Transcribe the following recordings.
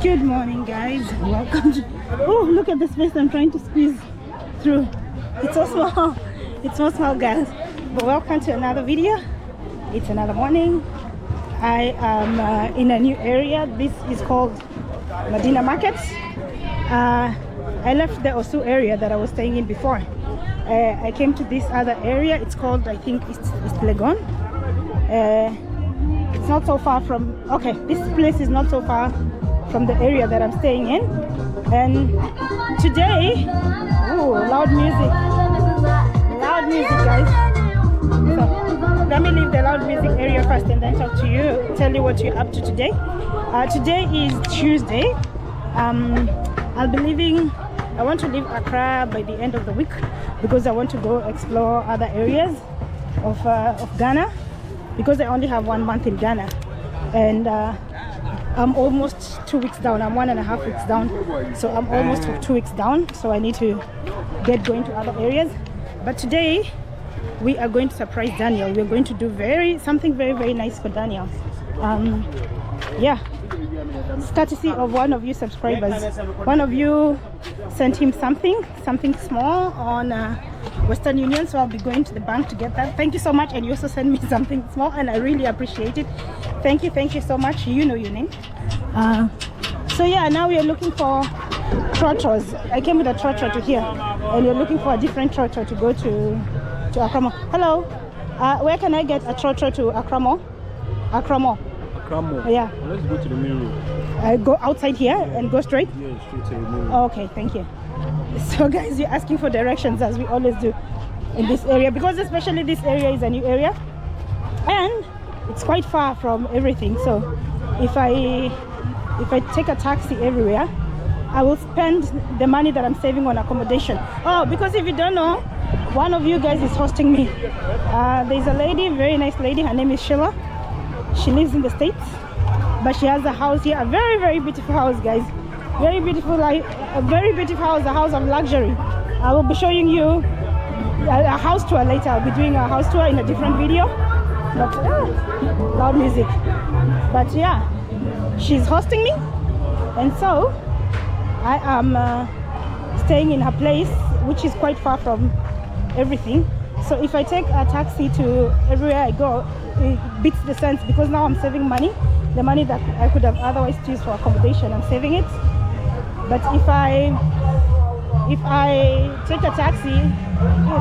Good morning, guys. Welcome to... Oh, look at the space I'm trying to squeeze through. It's so small. It's so small, guys. But welcome to another video. It's another morning. I am in a new area. This is called Medina Market. I left the Osu area that I was staying in before. I came to this other area. It's called, I think it's Legon. It's not so far from... Okay, this place is not so far from the area that I'm staying in. And today, ooh, loud music, guys. So let me leave the loud music area first and then talk to you, tell you what you're up to today. Today is Tuesday. I'll be leaving. I want to leave Accra by the end of the week because I want to go explore other areas of Ghana, because I only have 1 month in Ghana, and I'm almost 2 weeks down. I'm 1.5 weeks down, so I'm almost 2 weeks down, so I need to get going to other areas. But today we are going to surprise Daniel. We're going to do something very nice for Daniel. Yeah, it's courtesy of one of you subscribers. One of you sent him something small on Western Union, so I'll be going to the bank to get that. Thank you so much. And you also sent me something small, and I really appreciate it. Thank you so much. You know your name. So yeah, now we are looking for trotros. I came with a trotro to here, and we're looking for a different trotro to go to Akramo. Hello, where can I get a trotro to Akramo? Akramo. Yeah. Let's go to the main road. I go outside here and go straight? Yeah, straight to the main road. Okay, thank you. So guys, you're asking for directions as we always do in this area, because especially this area is a new area and it's quite far from everything. So if I take a taxi everywhere, I will spend the money that I'm saving on accommodation. Oh, because if you don't know, one of you guys is hosting me. There's a lady, very nice lady. Her name is Sheila. She lives in the States, but she has a house here, a very beautiful house, guys. Very beautiful, like a very beautiful house, a house of luxury. I will be showing you a house tour later. I'll be doing a house tour in a different video. But loud music. But yeah, she's hosting me, and so I am staying in her place, which is quite far from everything. So if I take a taxi to everywhere I go, it beats the sense, because now I'm saving money. The money that I could have otherwise used for accommodation, I'm saving it. But if I take a taxi,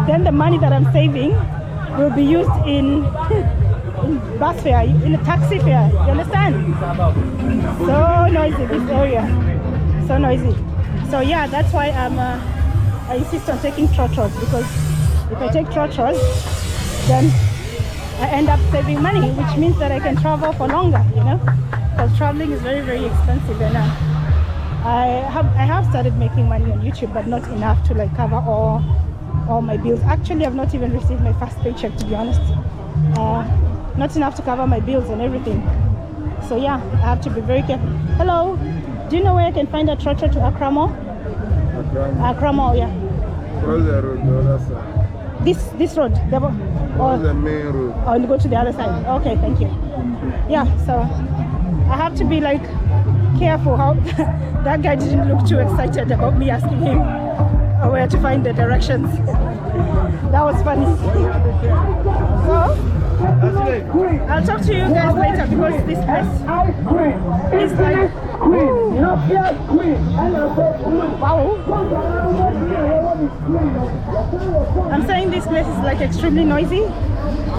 then the money that I'm saving will be used in bus fare, in a taxi fare. You understand? So noisy, this area. So noisy. So yeah, that's why I insist on taking trotros, because if I take trotros, then I end up saving money, which means that I can travel for longer, you know, because traveling is very expensive. And I have started making money on YouTube, but not enough to like cover all my bills. Actually, I've not even received my first paycheck, to be honest. Not enough to cover my bills and everything. So yeah, I have to be very careful. Hello, do you know where I can find a trotro to Akramo? Akramo, yeah. Where's the road? The other side. This road? Or the main road? Oh, you go to the other side. Okay, thank you. Yeah, so I have to be like careful how that guy didn't look too excited about me asking him where to find the directions. That was funny. So I'll talk to you guys later, because this place is like, wow. I'm saying this place is like extremely noisy,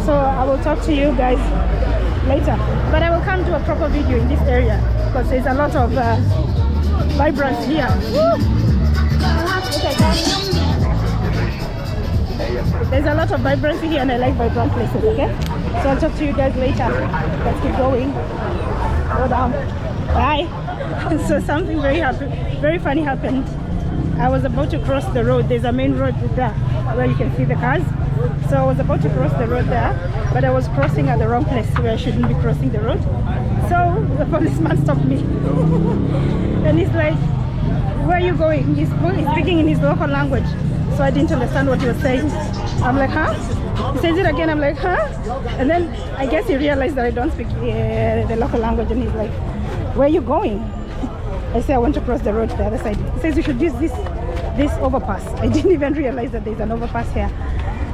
so I will talk to you guys later. But I will come to a proper video in this area, because there's a lot of vibrancy here. There's a lot of vibrancy here, and I like vibrant places, okay? So I'll talk to you guys later. Let's keep going. Go down. Bye. So something very funny happened. I was about to cross the road. There's a main road there where you can see the cars. So I was about to cross the road there, but I was crossing at the wrong place where I shouldn't be crossing the road. So the policeman stopped me. And he's like, where are you going? He's speaking in his local language. So I didn't understand what he was saying. I'm like, huh? He says it again. I'm like, huh? And then I guess he realized that I don't speak the local language, and he's like, where are you going? I say I want to cross the road to the other side. He says we should use this overpass. I didn't even realize that there's an overpass here,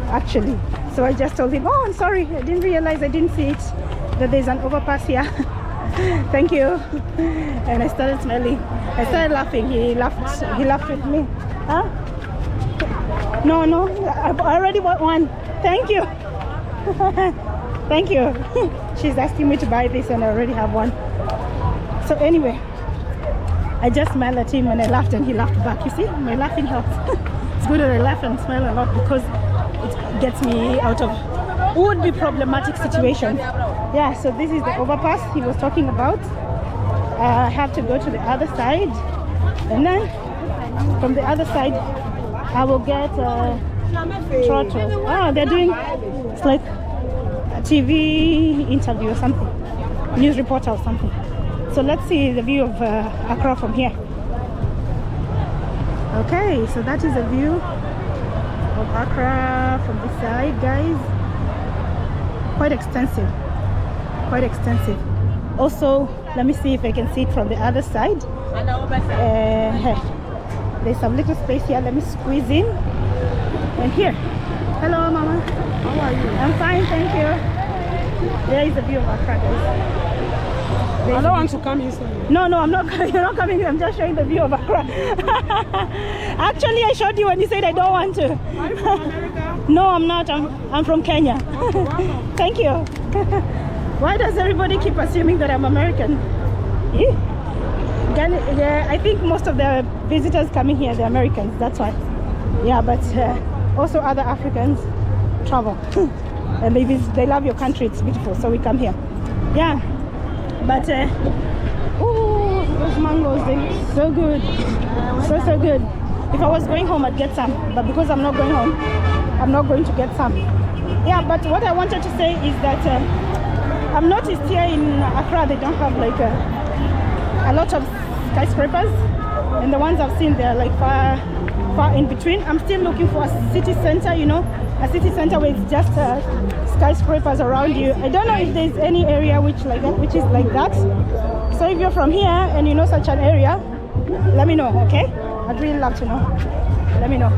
actually. So I just told him, oh, I'm sorry, I didn't realize, I didn't see it, that there's an overpass here. Thank you. And I started smiling. I started laughing. He laughed with me. Huh? No, I already bought one. Thank you. Thank you. She's asking me to buy this and I already have one. So anyway, I just smiled at him and I laughed and he laughed back. You see, my laughing helps. It's good that I laugh and smile a lot because it gets me out of would be problematic situations. Yeah, so this is the overpass he was talking about. I have to go to the other side, and then from the other side I will get trotters. Oh, they're doing, it's like a TV interview or something, news reporter or something. So let's see the view of Accra from here. Okay, so that is a view of Accra from this side, guys. Quite extensive. Also, let me see if I can see it from the other side. There's some little space here. Let me squeeze in. And here. Hello, Mama. How are you? I'm fine, thank you. There is the view of Accra, guys. I don't want to come inside. No, I'm not. You're not coming. I'm just showing the view of Accra. Actually, I showed you when you said I don't want to. Are you from America? No, I'm not. I'm from Kenya. Okay, wow. Thank you. Why does everybody keep assuming that I'm American? Yeah, I think most of the visitors coming here, they're Americans. That's why. Yeah, but also other Africans travel and they love your country. It's beautiful, so we come here. Yeah, but ooh, those mangoes, they're so good, so good. If I was going home, I'd get some, but because I'm not going home, I'm not going to get some. Yeah, but what I wanted to say is that I've noticed here in Accra they don't have like a lot of skyscrapers, and the ones I've seen they're like far in between. I'm still looking for a city center, you know, a city center where it's just skyscrapers around you. I don't know if there's any area which is like that. So if you're from here and you know such an area, let me know, okay? I'd really love to know. Let me know.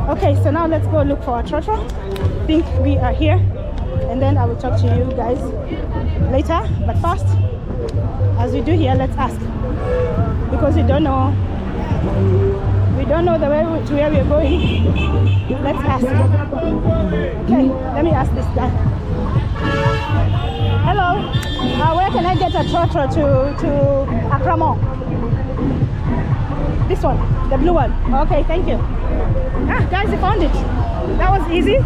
Okay, so now let's go look for a trotro. I think we are here, and then I will talk to you guys later. But first, as we do here, let's ask, because we don't know the way to where we're going. Let's ask. Okay, let me ask this guy. Hello, where can I get a trotro to Accra Mall? This one, the blue one. Okay, thank you. Ah, guys, I found it. That was easy. Here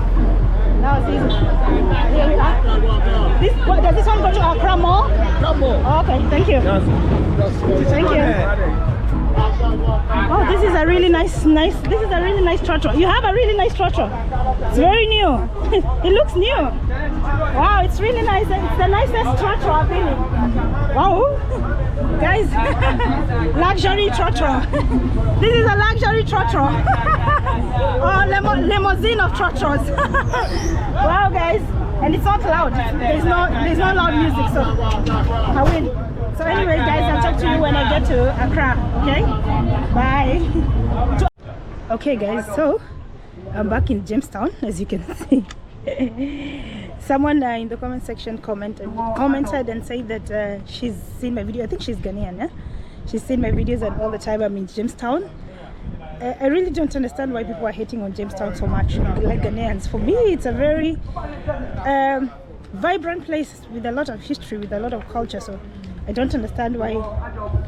we are. Does this one go to Accra Mall? Okay, thank you. Thank you. Oh, this is a really nice trotro. You have a really nice trotro. It's very new. It looks new. Wow, it's really nice. It's the nicest trotro I've been in. Wow. Guys, luxury trotro. This is a luxury trotro. Oh, limousine of trotros. Wow, guys. And it's not loud. There's no loud music, so I win. So anyway, guys, I'll talk to you when I get to Accra, okay? Bye. Okay, guys, so I'm back in Jamestown, as you can see. Someone in the comment section commented and said that she's seen my video. I think she's Ghanaian, yeah? She's seen my videos and all the time I'm in Jamestown. I really don't understand why people are hating on Jamestown so much, like Ghanaians. For me, it's a very vibrant place with a lot of history, with a lot of culture. So I don't understand why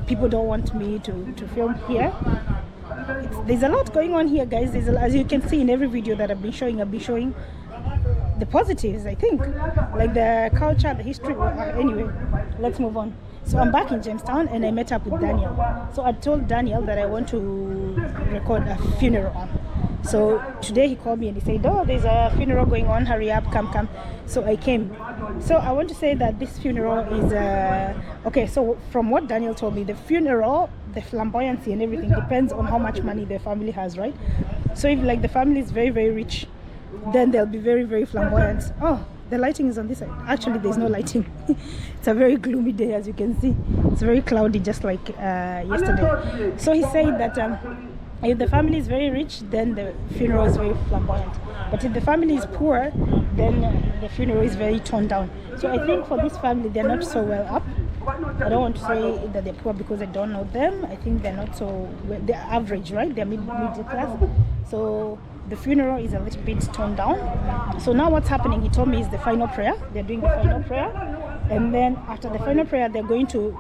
people don't want me to film here. There's a lot going on here, guys. As you can see in every video that I've been showing the positives, I think, like the culture, the history. Anyway, let's move on. So I'm back in Jamestown and I met up with Daniel. So I told Daniel that I want to record a funeral. So today he called me and he said, oh, there's a funeral going on, hurry up, come. So I came. So I want to say that this funeral is okay, so from what Daniel told me, the funeral, the flamboyancy and everything depends on how much money the family has, right? So if like the family is very, very rich, then they'll be very, very flamboyant. Oh, The lighting is on this side. Actually, there's no lighting. It's a very gloomy day, as you can see. It's very cloudy, just like yesterday. So he said that if the family is very rich, then the funeral is very flamboyant. But if the family is poor, then the funeral is very toned down. So I think for this family, they're not so well up. I don't want to say that they're poor because I don't know them. I think they're not so, they're average, right? They're middle class. So the funeral is a little bit toned down. So now what's happening, he told me, is the final prayer. They're doing the final prayer. And then after the final prayer, they're going to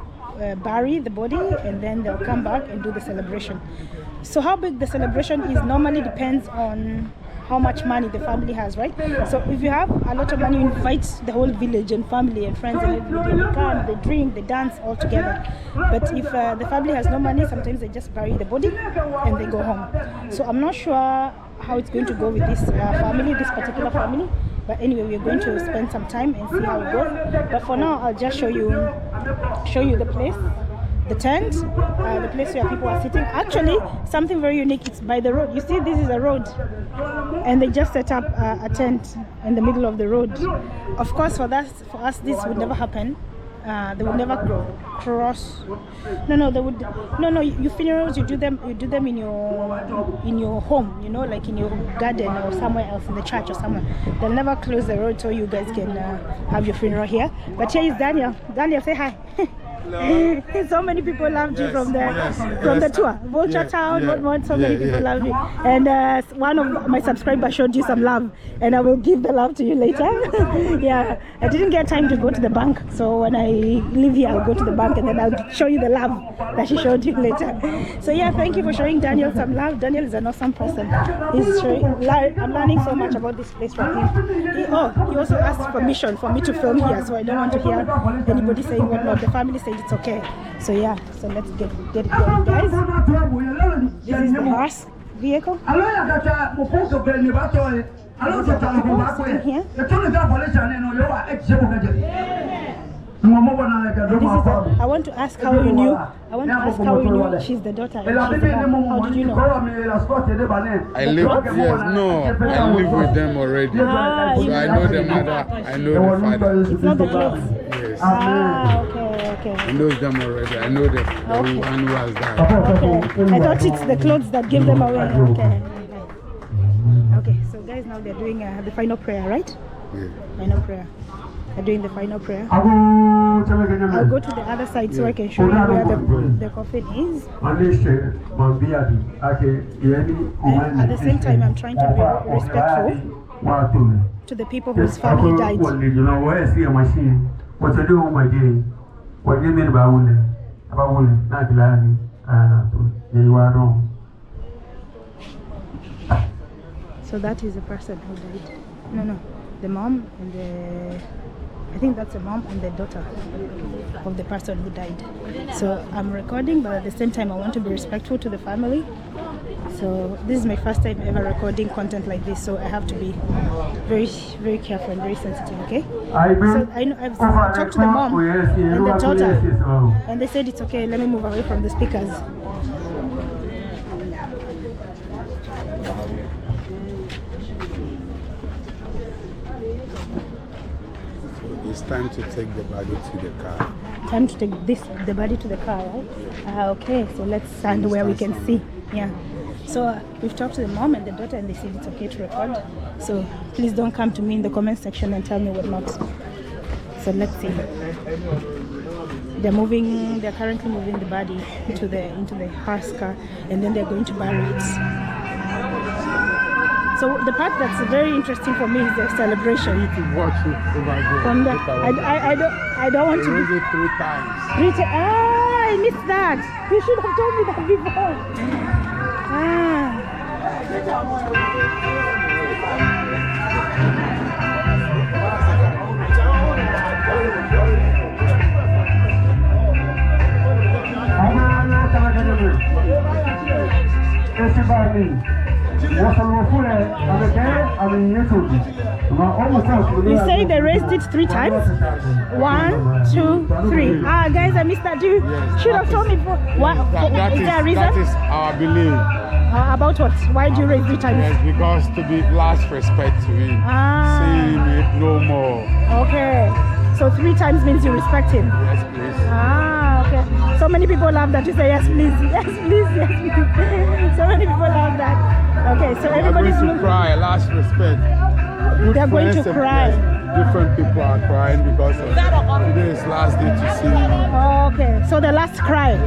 bury the body, and then they'll come back and do the celebration. So how big the celebration is normally depends on how much money the family has, right? So if you have a lot of money, you invite the whole village and family and friends and everybody. They come, they drink, they dance all together. But if the family has no money, sometimes they just bury the body and they go home. So I'm not sure how it's going to go with this family, this particular family. But anyway, we're going to spend some time and see how it goes. But for now, I'll just show you the place. The tent, the place where people are sitting. Actually, something very unique, it's by the road. You see, this is a road, and they just set up a tent in the middle of the road. Of course, for us, this would never happen. They would never cross. No. Your funerals, you do them in your home, you know, like in your garden or somewhere else, in the church or somewhere. They'll never close the road so you guys can have your funeral here. But here is Daniel. Daniel, say hi. So many people loved you from the tour, Vulture Town. So many people loved you, and one of my subscribers showed you some love, and I will give the love to you later. Yeah, I didn't get time to go to the bank, so when I leave here, I'll go to the bank and then I'll show you the love that she showed you later. So yeah, thank you for showing Daniel some love. Daniel is an awesome person. I'm learning so much about this place from him. He also asked permission for me to film here, so I don't want to hear anybody saying whatnot. The family said it's okay. So yeah, so let's get it going, guys. This is the hearse vehicle. I want to ask how you knew. She's the daughter. And she's the mom. How did you know? I live with them already. So I know the mother, I know the father. It's not the kids. Yes. Okay. I know them already. I know the one who has died. Okay. I thought it's the clothes that give them away. Okay, so guys, now they're doing the final prayer, right? Yeah. Final prayer. They're doing the final prayer. I'll go to the other side so I can show you where the coffin is. And at the same time, I'm trying to be respectful to the people whose family died. So that is the person who died. No, the mom and I think that's the mom and the daughter of the person who died. So I'm recording, but at the same time I want to be respectful to the family. So this is my first time ever recording content like this, so I have to be very, very careful and very sensitive, okay? So I've talked to the mom and the daughter, and they said it's okay, let me move away from the speakers. It's time to take the body to the car. Time to take the body to the car, right? Okay, so let's stand where we can see. Yeah. So we've talked to the mom and the daughter, and they said it's okay to record. So please don't come to me in the comment section and tell me what not. So let's see. They're currently moving the body into the hearse car, and then they're going to bury it. So the part that's very interesting for me is the celebration. You need to watch it over there. From the, I don't want to do it 3 times. I missed that. You should have told me that before. You say they raised it 3 times? 1, 2, 3. Ah, guys, I missed that. You should have told me. What? Is there a reason? That is our belief. About what? Why do you raise 3 times? Yes, because to be last respect to him. Seeing it no more. Okay. So 3 times means you respect him? Yes, please. Ah, okay. So many people love that you say yes, please. Yes, please. Yes, please. So many people love that. Okay, so everybody's going to cry, last respect. They're going to cry. Different people are crying because of today is last day to see him. Okay, so the last cry.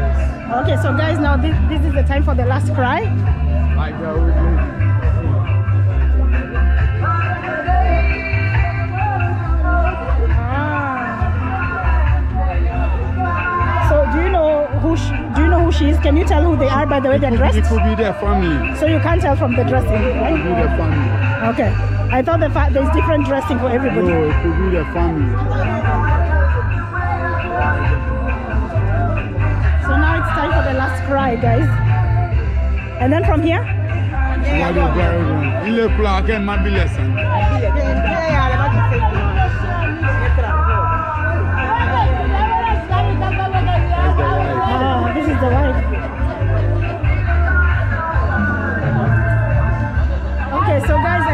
Okay, so guys, now this is the time for the last cry. Like that we do. So do you know who she is? Can you tell who they are by the way they're dressed? It could be their family. So you can't tell from the dressing, right? It could be their family. Okay. I thought there's different dressing for everybody. No, it could be their family. So now it's time for the last cry, guys. And then from here? This is the wife. Okay, so guys, I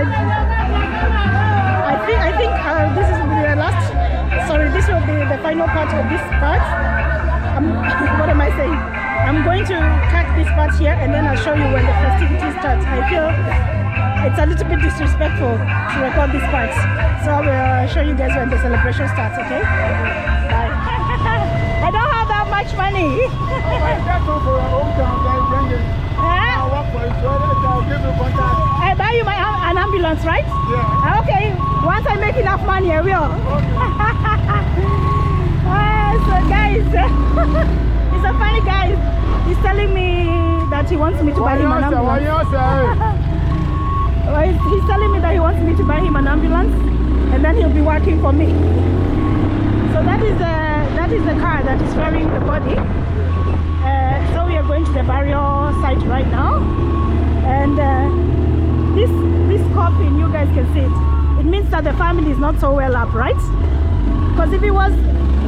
think this is the last. Sorry, this will be the final part of this part. What am I saying? I'm going to cut this part here, and then I'll show you when the festivities start. I feel it's a little bit disrespectful to record this part, so I will show you guys when the celebration starts. Okay? Bye. I don't have that much money. I buy you an ambulance, right? Yeah. Okay. Once I make enough money, I will. So guys, he's a funny guy. He's telling me that he wants me to buy him an ambulance. He's telling me that he wants me to buy him an ambulance, and then he'll be working for me. So that is the car that is carrying the body. So we are going to the burial site right now, and this coffin, you guys can see it. It means that the family is not so well up, right? Because if it was,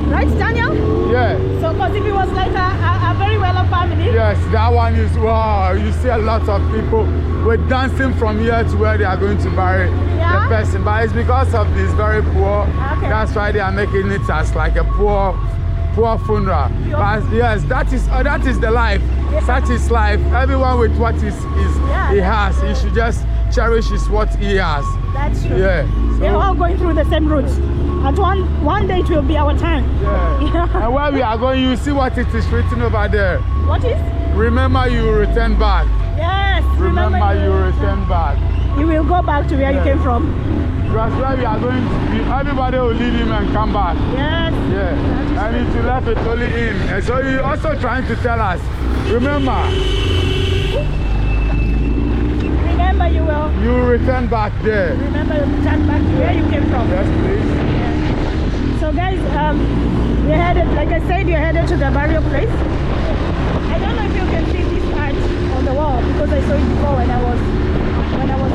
right, Daniel? Yeah. So because if it was like a very well up family. Yes, that one is wow. You see a lot of people with dancing from here to where they are going to bury the person, but it's because of this very poor. Okay. That's why they are making it as like a poor funeral. But yes, that is the life. Yeah. Such is life. Everyone with what he has, he should just cherish what he has. That's true. Yeah. So, we're all going through the same routes. At one day it will be our time. Yeah. And where we are going, you see what it is written over there. What is? Remember, you will return back. Yes. Remember you will return back. You will go back to where you came from. That's where we are going to be. Everybody will leave him and come back. Yes. Yeah. And if you left it only in. And so you're also trying to tell us, remember you will. You will return back there. Remember you return back to where you came from. Yes, please. Yeah. So guys, we're headed, like I said, you're headed to the burial place. I don't know if you can see this art on the wall because I saw it before when I was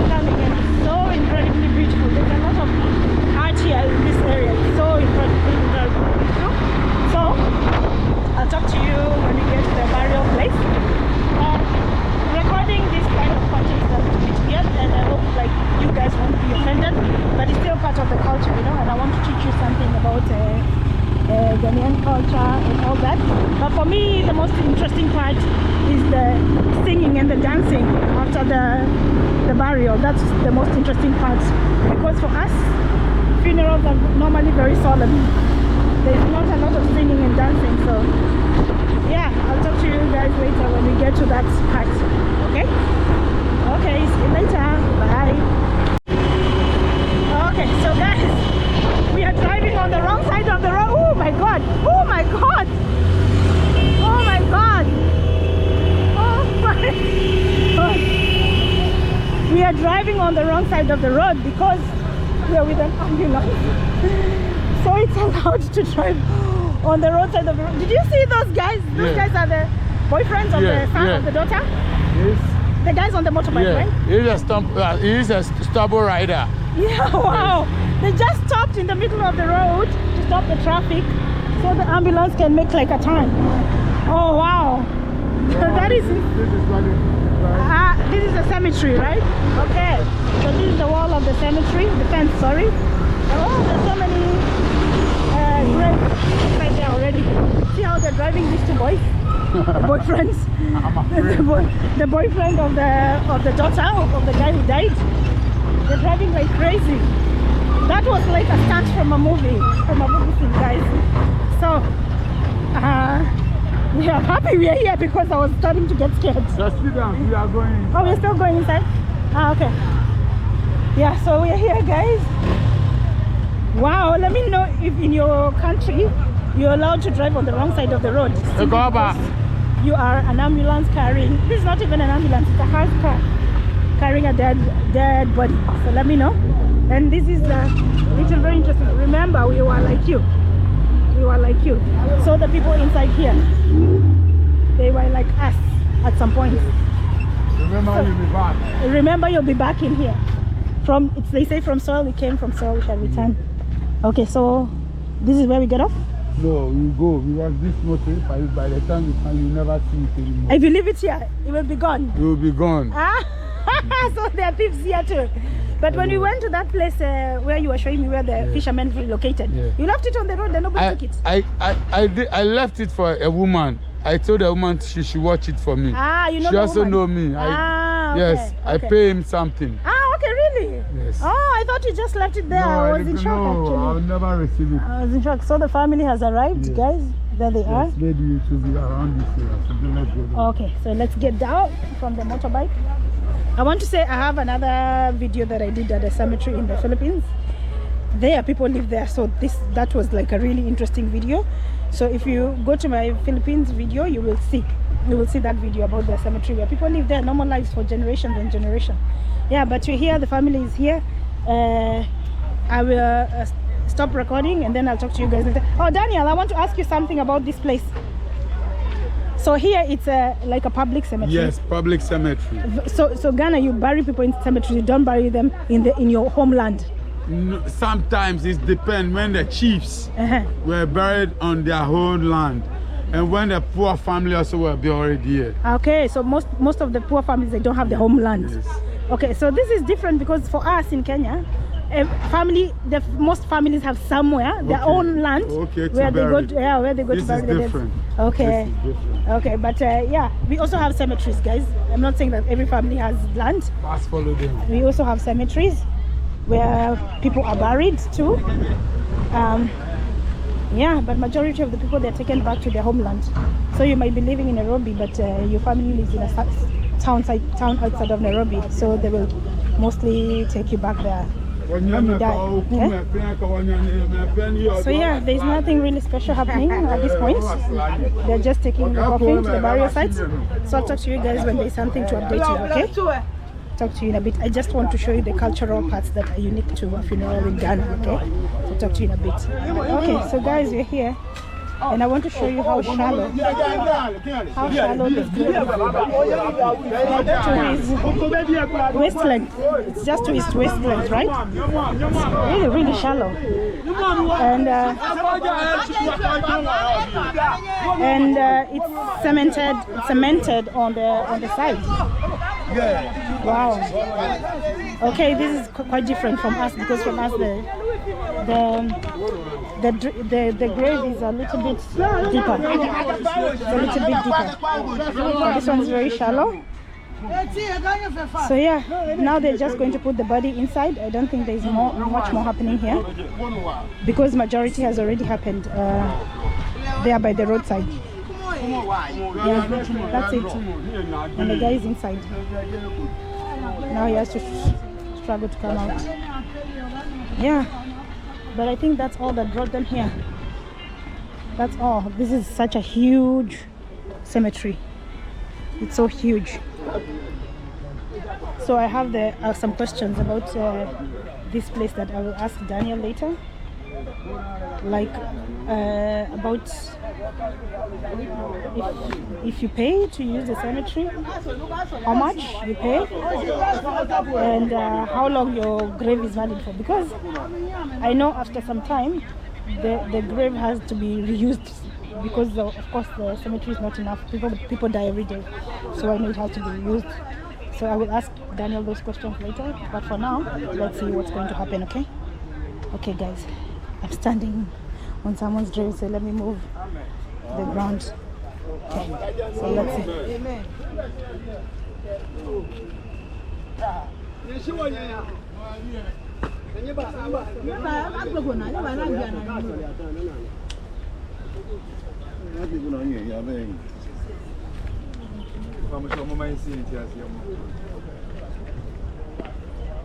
coming, and it's so incredibly beautiful. There's a lot of art here in this area. It's so incredibly beautiful. So I'll talk to you when we get to the burial place. Recording this kind of content is a little bit weird, and I hope like you guys won't be offended, but it's still part of the culture, you know, and I want to teach you something about Ghanaian culture and all that. But for me, the most interesting part is the singing and the dancing after the burial. That's the most interesting part, because for us, funerals are normally very solemn. There's not a lot of singing and dancing, so yeah, I'll talk to you guys later when we get to that part. Okay? Okay, see you later. Bye. Okay, so guys, we are driving on the wrong side of the road. Oh my god! Oh my god! Oh my god! Oh my god! We are driving on the wrong side of the road because we are with an ambulance. So it's allowed to drive on the roadside of the road. Did you see those guys? Those guys are the boyfriends of the son of the daughter? Yes. The guy's on the motorbike, right? He's a stubborn rider. Yeah, wow. They just stopped in the middle of the road to stop the traffic so the ambulance can make like a turn. Oh, wow. That is... This is a cemetery, right? Okay. So this is the wall of the cemetery, the fence, sorry. Oh, there's so many graves right there already. See how they're driving these two boys? The boyfriends. The boyfriend of the daughter of the guy who died. They're driving like crazy. That was like a stunt from a movie scene, guys. So we are happy we are here because I was starting to get scared. Just sit down, we are going inside. Oh, we're still going inside? Okay. Yeah, so we are here, guys. Wow, let me know if in your country you're allowed to drive on the wrong side of the road. You are an ambulance carrying, this is not even an ambulance, it's a house car carrying a dead body. So let me know. And this is very interesting. Remember, we were like you. We were like you. So the people inside here, they were like us at some point. Remember, you'll be back. Remember, you'll be back in here. They say from soil we came, from soil we shall return. Okay, so this is where we get off? No, you go because this motor, by the time you come, you never see it anymore. If you leave it here, it will be gone. It will be gone. So there are thieves here too. But when we went to that place where you were showing me where the fishermen relocated, you left it on the road and nobody took it. I left it for a woman. I told the woman she should watch it for me. You know she also know me. Yes, I pay him something. Okay, really? Yes. Oh, I thought you just left it there. No, I was in shock actually. I'll never receive it. I was in shock. So the family has arrived, guys. There they are. Maybe you should be around this area. So let's go. Okay, so let's get down from the motorbike. I want to say I have another video that I did at a cemetery in the Philippines. There, people live there. So that was like a really interesting video. So if you go to my Philippines video, you will see that video about the cemetery where people live there, normal lives for generations and generations. Yeah, but we're here, the family is here. I will stop recording and then I'll talk to you guys later. Oh, Daniel, I want to ask you something about this place. So here it's like a public cemetery. Yes, public cemetery. So Ghana, you bury people in cemeteries, you don't bury them in your homeland. No, sometimes it depends when the chiefs were buried on their own land. And when the poor family also were buried here. Okay, so most of the poor families, they don't have the homeland. Yes. Okay, so this is different because for us in Kenya, most families have somewhere their own land where they go to bury the dead. Okay. Okay, but yeah, we also have cemeteries, guys. I'm not saying that every family has land. Fast follow them. We also have cemeteries where people are buried too. Yeah, but majority of the people, they're taken back to their homeland. So you might be living in Nairobi, but your family lives in a town outside of Nairobi. So they will mostly take you back there when you die. Okay? So yeah, there's nothing really special happening at this point. They're just taking the coffin to the burial sites. So I'll talk to you guys when there's something to update you, okay? Talk to you in a bit. I just want to show you the cultural parts that are unique to a funeral in Ghana, okay? So talk to you in a bit. Okay, so guys, we're here and I want to show you how shallow this grave is. To his waist length. It's just to his waist length, right? It's really, really shallow. And it's cemented on the side. Wow. Okay, this is quite different from us because from us the grave is a little bit deeper. It's a little bit deeper. So this one's very shallow. So yeah, now they're just going to put the body inside. I don't think there's much more happening here because majority has already happened there by the roadside. Yeah, that's it. And the guy is inside. Now he has to struggle to come out. Yeah, but I think that's all that brought them here. That's all. This is such a huge cemetery. It's so huge. So I have some questions about this place that I will ask Daniel later. like about if you pay to use the cemetery, how much you pay, and how long your grave is valid for. Because I know after some time the grave has to be reused, because of course the cemetery is not enough. People die every day, so I know it has to be reused. So I will ask Daniel those questions later, but for now let's see what's going to happen. Okay guys, I'm standing on someone's grave, so let me move the ground. Okay, so let's see.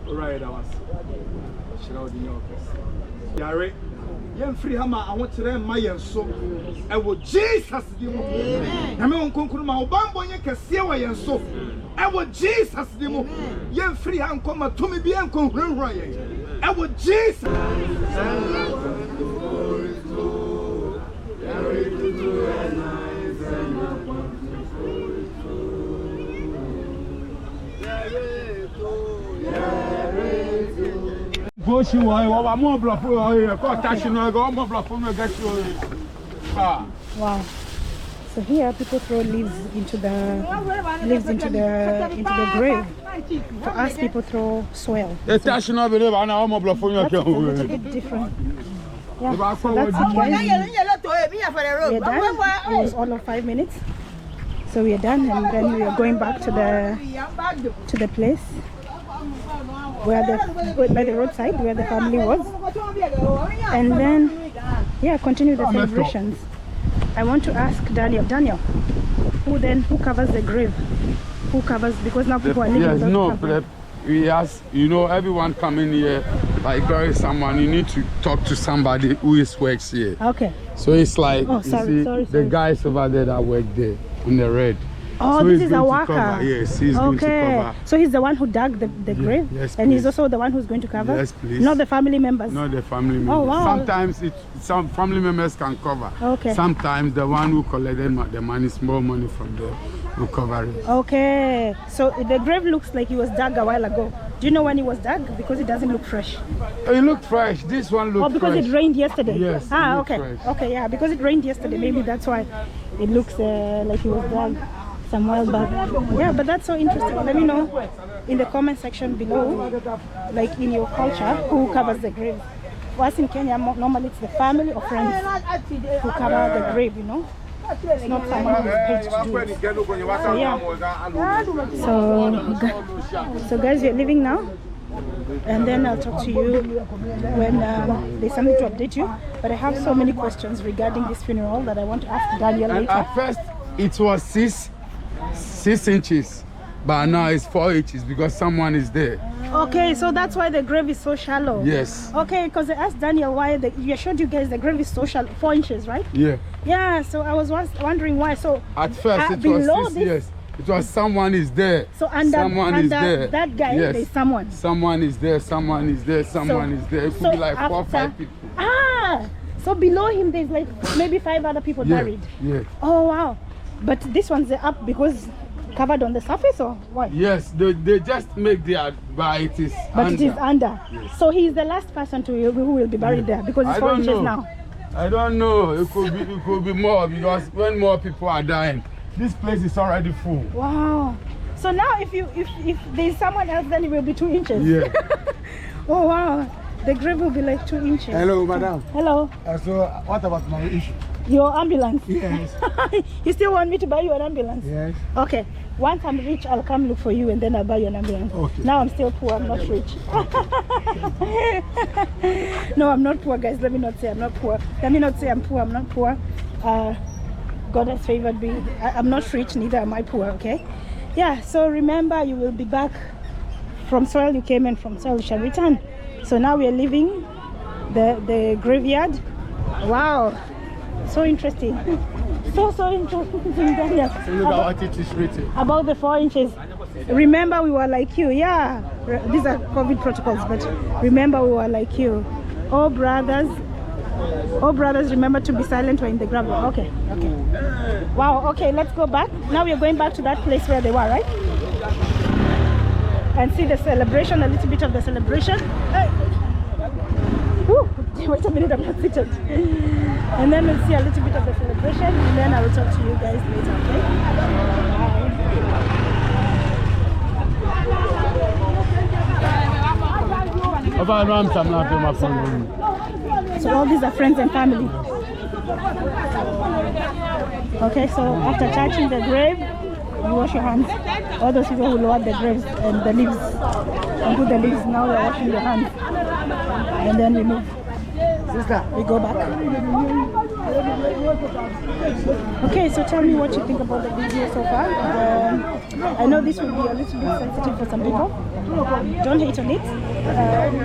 Right, I was. Yare, young free hammer, I want to learn my young soul. I will Jesus. I mean, Concruma, Bambo, you can see why you're so. I will Jesus. Young free hand come to me, be uncle. I will Jesus. Wow. So here people throw leaves into the grave. For us, people throw soil. That's a bit different. Yeah, so that's it, guys. We're done. It was all of 5 minutes. So we are done, and then we are going back to the place where by the roadside where the family was, and then continue the celebrations. I want to ask Daniel, who covers the grave? Who covers, because now people are living we ask, everyone coming here, like bury someone, you need to talk to somebody who works here. Okay. So it's like, sorry. The guys over there that work there on the red. Oh, so this is a worker. Yes, he's going to cover. So he's the one who dug the grave? Yes, and he's also the one who's going to cover? Yes, please. Not the family members? Not the family members. Oh, wow. Sometimes some family members can cover. Okay. Sometimes the one who collected the money, small money from them, will cover it. Okay. So the grave looks like it was dug a while ago. Do you know when it was dug? Because it doesn't look fresh. It looked fresh. This one looks fresh. Oh, because it rained yesterday? Yes. Okay. Fresh. Okay, yeah. Because it rained yesterday. Maybe that's why it looks like it was dug some while back. Yeah, but that's so interesting. Let me know in the comment section below, like in your culture, who covers the grave. For us in Kenya, normally it's the family or friends who cover the grave, It's not someone who's paid to do it. So yeah. So guys, we're leaving now. And then I'll talk to you when there's something to update you. But I have so many questions regarding this funeral that I want to ask Daniel later. At first, it was 6 inches, but now it's 4 inches because someone is there. Okay, so that's why the grave is so shallow. Yes. Okay, because I asked Daniel why I showed you guys the grave is so shallow, 4 inches, right? Yeah. Yeah, so I was wondering why. So at first it was 6 years. It was someone is there. So under that guy, yes. There's someone. Someone is there. Someone is there. Someone is there. It could be like 4 or 5 people. Ah, so below him there's like maybe 5 other people buried. Yeah. Oh wow. But this one's up because covered on the surface, or what? Yes, they just make the but it is under. It is under. Yes. So he's the last person who will be buried there because it's 4 inches now. I don't know. It could be more, because when more people are dying, this place is already full. Wow. So now if there's someone else, then it will be 2 inches. Yeah. Oh wow. The grave will be like 2 inches. Hello, madam. Hello. So what about my issue? Your ambulance? Yes. You still want me to buy you an ambulance? Yes. Okay. Once I'm rich, I'll come look for you and then I'll buy you an ambulance. Okay. Now I'm still poor, I'm not rich. No, I'm not poor, guys. Let me not say I'm not poor. Let me not say I'm poor, I'm not poor. God has favored me. I'm not rich, neither am I poor, okay? Yeah, so remember, you will be back from soil you came, and from soil you shall return. So now we are leaving the graveyard. Wow. So interesting. So interesting. Daniel. So look at what it is written. About the 4 inches. Remember, we were like you. Yeah. These are COVID protocols, but remember, we were like you. Oh, brothers, Oh, brothers, remember to be silent when in the gravel. Okay, okay. Wow, okay, let's go back. Now we're going back to that place where they were, right? And see the celebration, a little bit of the celebration. Hey. Woo. Wait a minute, I'm not seated. And then we'll see a little bit of the celebration, and then I will talk to you guys later, okay? Bye. So all these are friends and family. Okay, so after touching the grave, you wash your hands. All those people who lower the graves and the leaves and put the leaves, now they're washing their hands. And then we move. We go back. Okay, so tell me what you think about the video so far. I know this will be a little bit sensitive for some people. Don't hate on it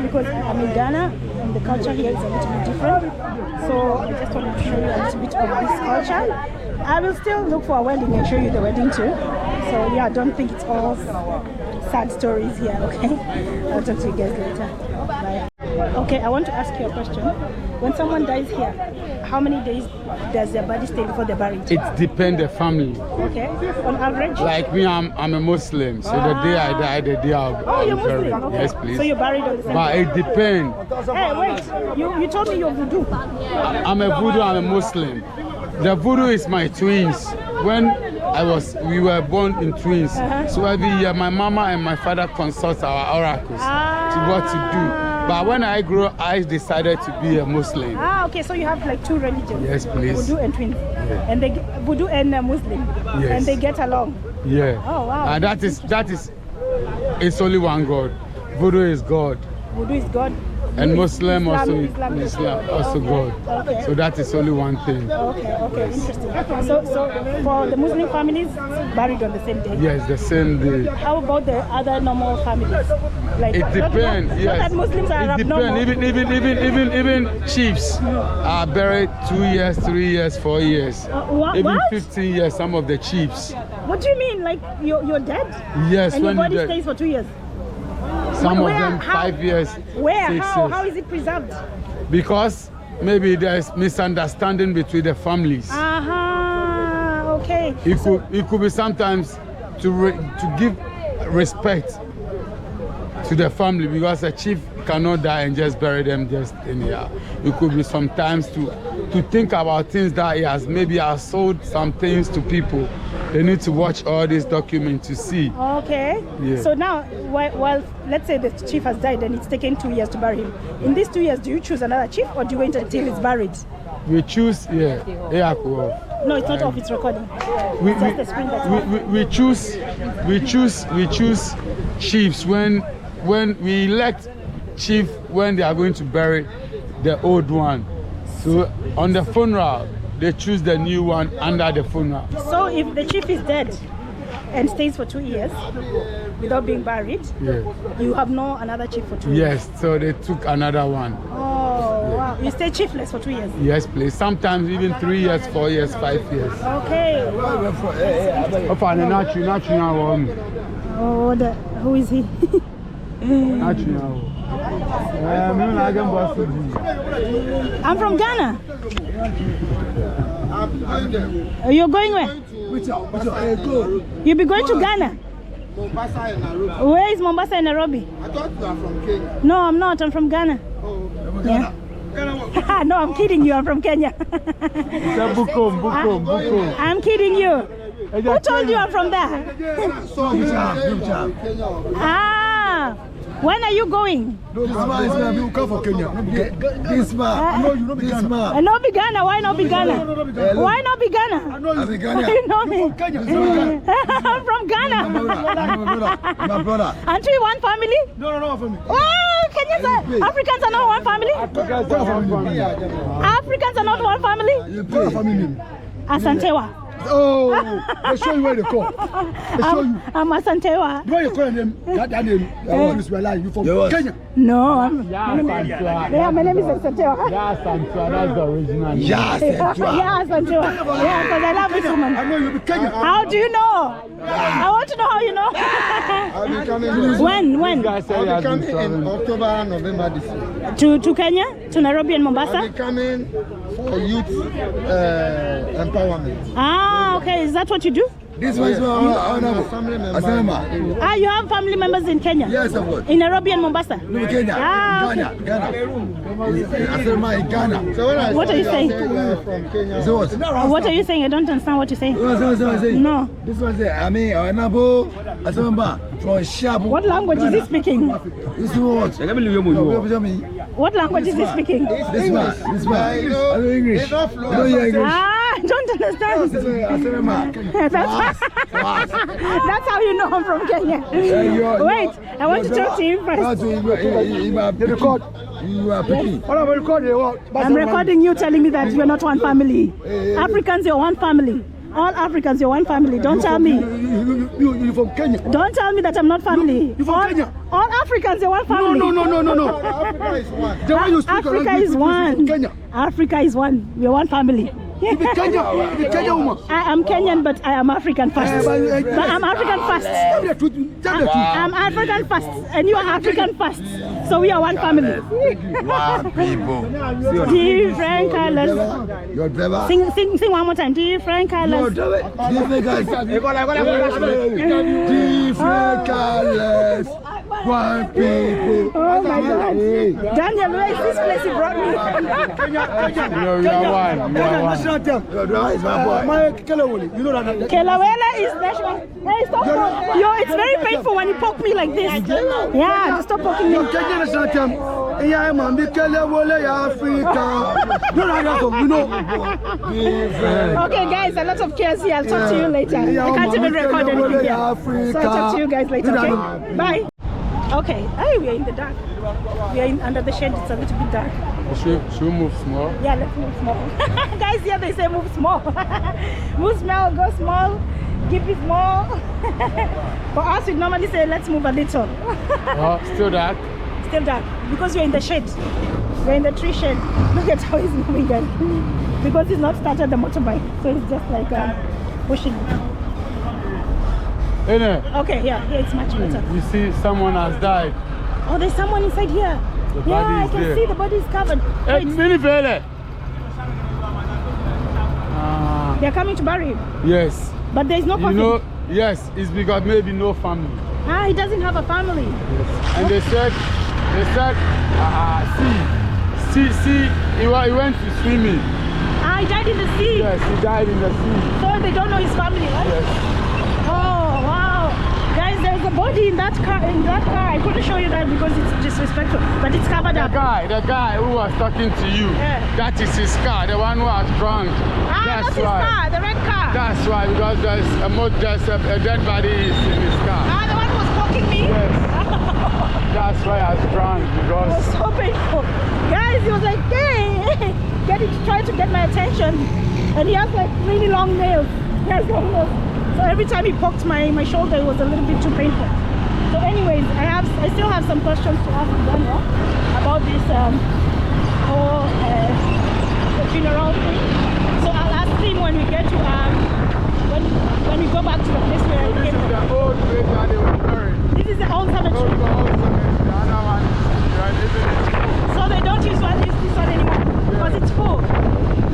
because I'm in Ghana and the culture here is a little bit different. So I just wanted to show you a little bit of this culture. I will still look for a wedding and show you the wedding too. So yeah, don't think it's all sad stories here, okay? I'll talk to you guys later. Bye. Okay, I want to ask you a question. When someone dies here, how many days does their body stay before they're buried? It depends the family. Okay, on average? Like me, I'm a Muslim, so the day I die, the day I'll you're be buried. Muslim? Okay. Yes, please. So you're buried on the same But day? it depends. Hey, wait, you told me you're voodoo. I'm a voodoo, I'm a Muslim. The voodoo is my twins. When we were born in twins. So every year my mama and my father consult our oracles to what to do. But when I grew, I decided to be a Muslim. Okay, so you have like two religions. Yes, please. Voodoo and twins. Yeah. And voodoo and Muslim. Yes. And they get along. Yeah. Oh wow. And that is it's only one God. Voodoo is God. Voodoo is God. And Muslim also Islam also God. Okay. So that is only one thing. Okay, interesting. So for the Muslim families, buried on the same day? Yes, the same day. How about the other normal families? Like, It depends, not yes. that Muslims are It abnormal. depends. Even chiefs are buried 2 years, 3 years, 4 years. Even what? 15 years, some of the chiefs. What do you mean? Like you're dead? Yes, and your when body you're dead. stays for 2 years? Some Where? of them How? 5 years. Where? 6 How? years. How is it preserved? Because maybe there's misunderstanding between the families. Okay. It could be sometimes to give respect to the family, because a chief cannot die and just bury them just anyhow. It could be sometimes to think about things that he has sold some things to people. They need to watch all these documents to see. Okay. Yeah. So now, while let's say the chief has died and it's taken 2 years to bury him, in these 2 years, do you choose another chief or do you wait until he's buried? We choose, No, it's not off. It's recording. It's just the screen that's off. we choose chiefs when we elect chief when they are going to bury the old one. So on the funeral, they choose the new one under the funeral. So if the chief is dead and stays for 2 years without being buried, you have no another chief for 2 years? Yes, so they took another one. Oh, wow. You stay chiefless for 2 years? Yes, please. Sometimes even 3 years, 4 years, 5 years. Okay. Oh, who is he? I'm from Ghana. You're going where? You'll be going to Ghana? Mombasa and Nairobi. Where is Mombasa and Nairobi? I thought you are from Kenya. No, I'm not. I'm from Ghana. Oh, Yeah. No, I'm kidding you. I'm from Kenya. I'm kidding you. Who told you I'm from there? so you from Kenya. Ah, when are you going? This man is going to come for Kenya. This man. No, you know this man. No, be Ghana. Why not be Ghana? Why not be Ghana? I'm in Ghana. You know me. Kenya. I'm from Ghana. My brother. Aren't we one family? No, for me. Oh, can you say Africans are not one family? Africans are not one family? You pay for me. Asantewa. Oh, they show you where they call. They show you. I'm Asantewa. Where you call them? That name. You from Kenya? No, my name is Asantewa. Yeah, Santua, that's the original name. Yeah, Santua. Yeah, Asantewa. Yeah, because I love this woman. I know you be Kenya. How do you know? I want to know how you know. I'll be coming When? Guys say I'll you be have been coming in traveling. October, November this year. To Kenya? To Nairobi and I'll Mombasa? be coming for youth empowerment. Ah, okay. Is that what you do? This one is I'm a family member. Ah, you have family members in Kenya? Yes, of course. In Nairobi and Mombasa? No, Kenya. Ah, Ghana. Asanema in Ghana. So when I What saw are you saying? you're from Kenya. So what? What are you saying? I don't understand what you're saying. No. This one say, I mean, Anabo, Asanema from Shabu. What language is he speaking? This is what? What language is he speaking? This man. I know English. It's not I fluent. know your English. Ah, I don't understand. That's how you know I'm from Kenya. Wait, I want to talk to you first. You are picking. I'm recording you telling me that we're not one family. Africans, you're one family. All Africans, you're one family. Don't tell me. You from Kenya? Don't tell me that I'm not family. You from Kenya? All Africans, you're one family. No. Africa is one. The way you speak Africa is one. Kenya. Africa is one. We're one family. You be Kenya woman. I am Kenyan, but I am African first. But I'm African first. Tell me the truth. Tell the truth. I'm African first, and you are African first. So we are one family. One people. Different colors. Your driver. Sing one more time. Different colors. Different colors. One people. Oh my God. Daniel, where is this place you brought me? No, you are one. You are one. Your driver is my boy. You know that. Kelawela is national. Hey, stop. Yo, it's very painful when you poke me like this. Yeah, just stop poking me. Kenya national team. Yeah, man. Be Kelawela, Africa. You know. Okay, guys, a lot of cares here. I'll talk to you later. I can't even record anything here. So I'll talk to you guys later, okay? Bye. Okay, hey, we are in the dark. We are under the shade. It's a little bit dark. Should we move small? Yeah, let's move small. Guys, here they say move small. Move small, go small, keep it small. For us, we normally say let's move a little. Still dark? Still dark, because we're in the shade. We're in the tree shade. Look at how he's moving, guys. Because he's not started the motorbike, so it's just like pushing. Okay, yeah, it's much better. You see, someone has died. Oh, there's someone inside here. The Yeah, body I is can there. see the body is covered. Wait, they're coming to bury him, Yes. but there's no You coffin. know, yes, it's because maybe no family. Ah, he doesn't have a family. And they said, see, he went to swimming. Ah, he died in the sea. Yes, he died in the sea. So they don't know his family, right? Yes. Oh, wow. Guys, there's a body in that car. I couldn't show you that because it's disrespectful, but it's covered up. The guy who was talking to you, Yeah. that is his car, the one who was drunk. Ah, that's his car, the red car. That's why, because there's a dead body is in his car. Ah, the one who was poking me? Yes. That's why I was drunk, It because was so painful. Guys, he was like, hey, trying to get my attention. And he has like really long nails. He has long nails. So every time he poked my shoulder, it was a little bit too painful. So anyways, I still have some questions to ask Daniel about this whole the funeral thing. So I'll ask him when we get to when we go back to the place where we this came is the from. old place that they were buried. This is the old The cemetery. old cemetery. The other one is right, isn't it? So they don't use this one anymore because it's full.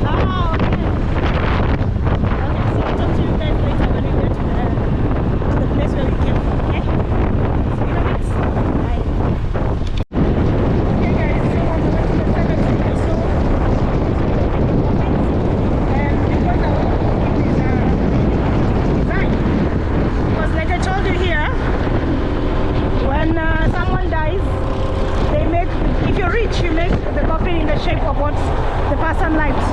Ah, okay. Okay, so I'll talk to you guys later when we get to the place where we came from, okay? See you in a bit. Bye. Okay guys, so on the way to the cemetery, I saw and because I want to put this design. Because like I told you here, when someone dies, they make, if you're rich, you make the coffin in the shape of what the person likes.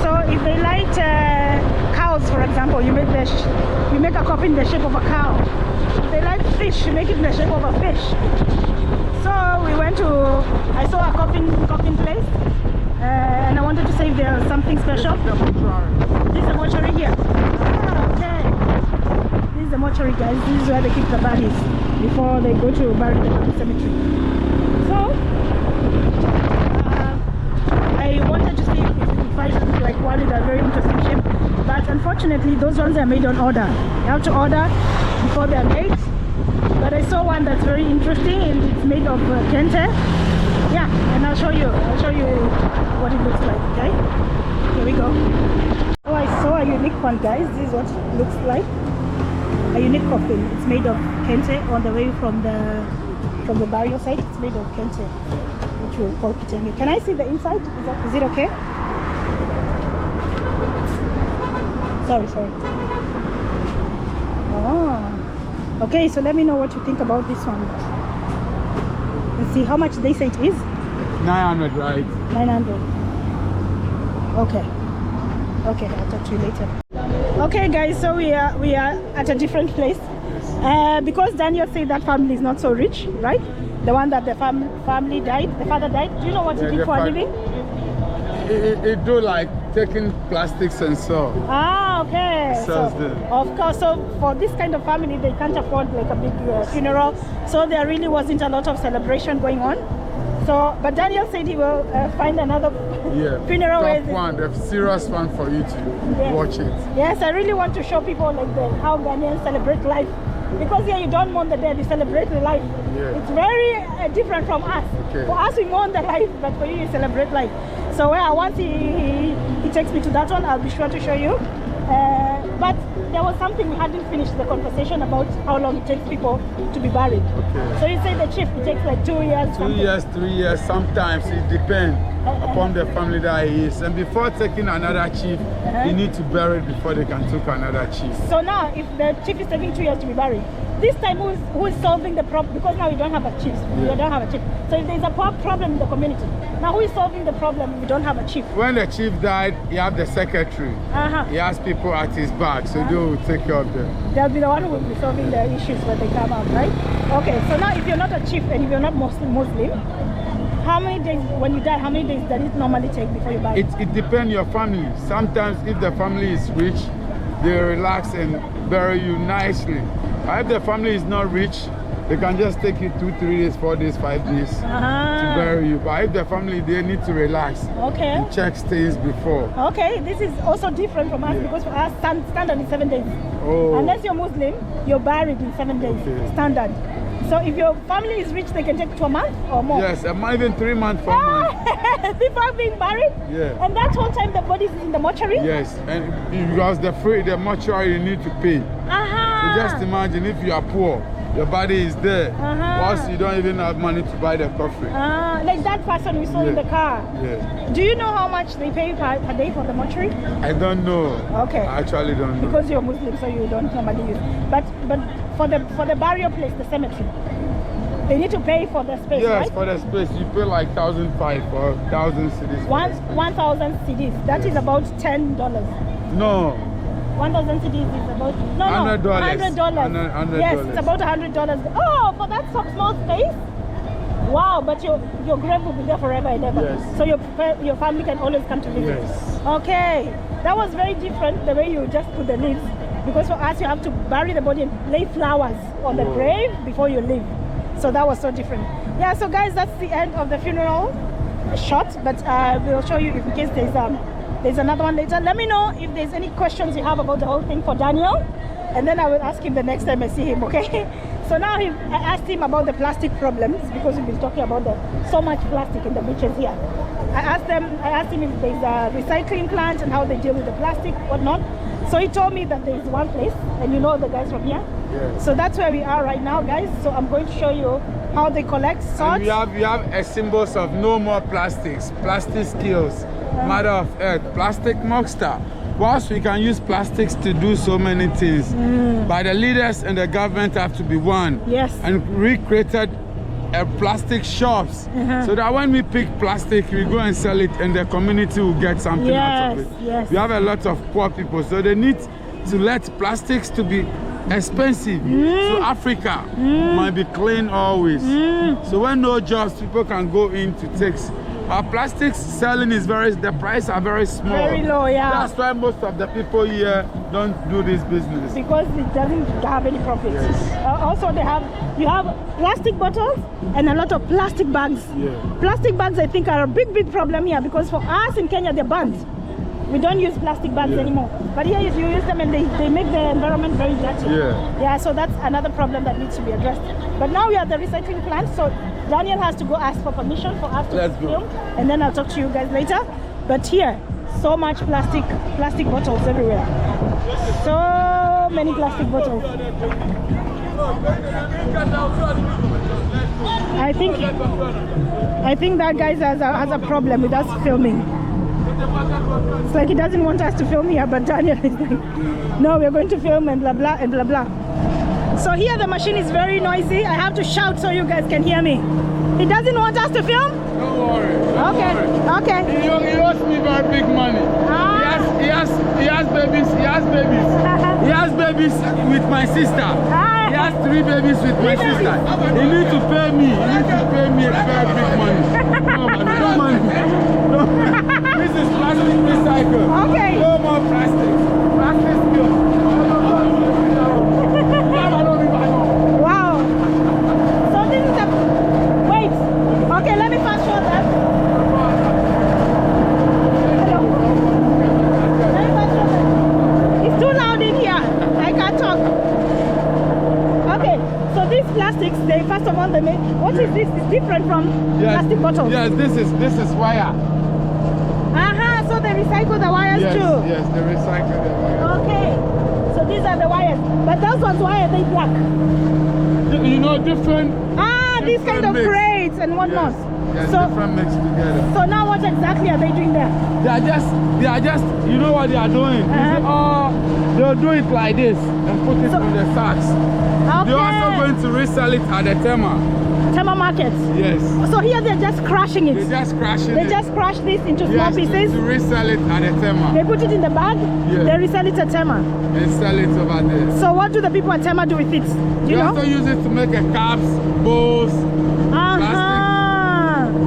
So if they like cows, for example, you make a coffin in the shape of a cow. If they like fish, you make it in the shape of a fish. So we went to, I saw a coffin place, and I wanted to say if there's something special. This is the mortuary here. Ah, okay. This is the mortuary, guys. This is where they keep the bodies before they go to bury them at the cemetery. So, I wanted to see if we could find something like one with a very interesting shape, but unfortunately those ones are made on order. You have to order before they are made. But I saw one that's very interesting and it's made of kente. Yeah, and I'll show you what it looks like. Okay, here we go. Oh, I saw a unique one, guys. This is what it looks like. A unique coffin. It's made of kente on the way from the burial site. It's made of kente, which we'll call kitenge. Can I see the inside? Is it okay? Sorry. Oh, okay. So let me know what you think about this one. Let's see how much they say it is. 900, right? 900. Okay, I'll talk to you later. Okay, guys, so we are at a different place because Daniel said that family is not so rich, right? The one that the family died, the father died. Do you know what he did for a living? It do like taking plastics and so. Ah, okay. So, of course, so for this kind of family, they can't afford like a big funeral, so there really wasn't a lot of celebration going on. So, but Daniel said he will find another funeral. Top one, the serious one for you to watch it. Yes, I really want to show people like how Ghanaians celebrate life. Because here you don't mourn the dead, you celebrate the life. Yeah. It's very different from us. Okay. For us, we mourn the life, but for you, you celebrate life. So once he takes me to that one, I'll be sure to show you. But there was something we hadn't finished the conversation about how long it takes people to be buried. Okay. So you say the chief, it takes like 2 years. 2 years, 3 years, sometimes it depends upon the family that he is. And before taking another chief, you need to bury it before they can take another chief. So now, if the chief is taking 2 years to be buried, this time who is solving the problem? Because now we don't have a chief. We don't have a chief. So if there's a problem in the community, now who is solving the problem if we don't have a chief? When the chief died, you have the secretary. He has people at his back, so they will take care of them. They'll be the one who will be solving the issues when they come out, right? Okay, so now if you're not a chief and if you're not Muslim, how many days, when you die, how many days does it normally take before you die? It depends on your family. Sometimes if the family is rich, they relax and bury you nicely. If the family is not rich, they can just take you 2, 3 days, 4 days, 5 days to bury you. But if the family, they need to relax and check things before. Okay, this is also different from us because for us, standard is 7 days. Oh. Unless you're Muslim, you're buried in 7 days, standard. So if your family is rich, they can take to a month or more. Yes, even 3 months, 4 months. Before being buried? Yeah. And that whole time the body is in the mortuary? Yes, and because the mortuary you need to pay. So just imagine if you are poor, your body is there. Whilst you don't even have money to buy the coffin. Like that person we saw in the car. Yes. Do you know how much they pay per day for the mortuary? I don't know. Okay. I actually don't know. Because you're Muslim, so you don't normally use. But for the burial place, the cemetery, they need to pay for the space, right? Yes, for the space you pay like 1,500 or 1,000 cedis. 1,000 cedis. That is about $10. No. 1,000 cedis is about $100. $100. Yes, it's about $100. Oh, for that small space. Wow, but your grave will be there forever and ever. Yes. So your family can always come to visit. Yes. Okay, that was very different the way you just put the leaves. Because for us, you have to bury the body and lay flowers on the grave before you leave. So that was so different. Yeah, so guys, that's the end of the funeral shot. But we'll show you in case there's another one later. Let me know if there's any questions you have about the whole thing for Daniel. And then I will ask him the next time I see him, okay? So now I asked him about the plastic problems because we've been talking about so much plastic in the beaches here. I asked him if there's a recycling plant and how they deal with the plastic, whatnot. So he told me that there's one place, and you know the guys from here. Yes. So that's where we are right now, guys. So I'm going to show you how they collect salt. We have a symbols of no more plastics, plastic skills, Mother of Earth, plastic monster. Whilst we can use plastics to do so many things, but the leaders and the government have to be one. Yes. And recreated plastic shops so that when we pick plastic, we go and sell it and the community will get something out of it. Yes. We have a lot of poor people, so they need to let plastics to be expensive. So Africa might be clean always. So when no jobs, people can go in to take our plastics selling is the price are very small. Very low, yeah. That's why most of the people here don't do this business. Because it doesn't have any profit. Yes. Also, you have plastic bottles and a lot of plastic bags. Yeah. Plastic bags, I think, are a big problem here because for us in Kenya, they're banned. We don't use plastic bags anymore. But here, if you use them and they make the environment very dirty. Yeah. Yeah, so that's another problem that needs to be addressed. But now we are at the recycling plant, so Daniel has to go ask for permission for us to film, and then I'll talk to you guys later. But here, so much plastic bottles everywhere. So many plastic bottles. I think that guy has a problem with us filming. It's like he doesn't want us to film here, but Daniel is like, no, we're going to film and blah blah and blah blah. So here the machine is very noisy. I have to shout so you guys can hear me. He doesn't want us to film? Don't worry. Okay. He owes me very big money. He has babies. He has babies with my sister. He has 3 babies with my sister. He needs to pay me. He needs to pay me a very big money. No money. No. This is plastic recycle. Okay. No more plastic. Plastic skill. Wow. So this is the... Wait. Okay, let me fast forward that. Hello. Let me fast forward that. It's too loud in here. I can't talk. Okay. So these plastics, first of all, they make... What is this? It's different from plastic bottles. Yes, this is wire. So they recycle the wires too? Yes, they recycle the wires. Okay, so these are the wires. But those ones, why are they black? You know, different... these kind of crates and whatnot. Yes, so, different mixed together. So now what exactly are they doing there? They are just, you know what they are doing? They'll do it like this and put it on the sacks. Okay. They're also going to resell it at the Tema markets? Yes. So here they're just crushing it? They're just crushing They just crush this into small pieces? To resell it at the Tema. They put it in the bag? Yes. They resell it at Tema? They sell it over there. So what do the people at Tema do with it? Do you know? They also use it to make caps, bowls, plastic.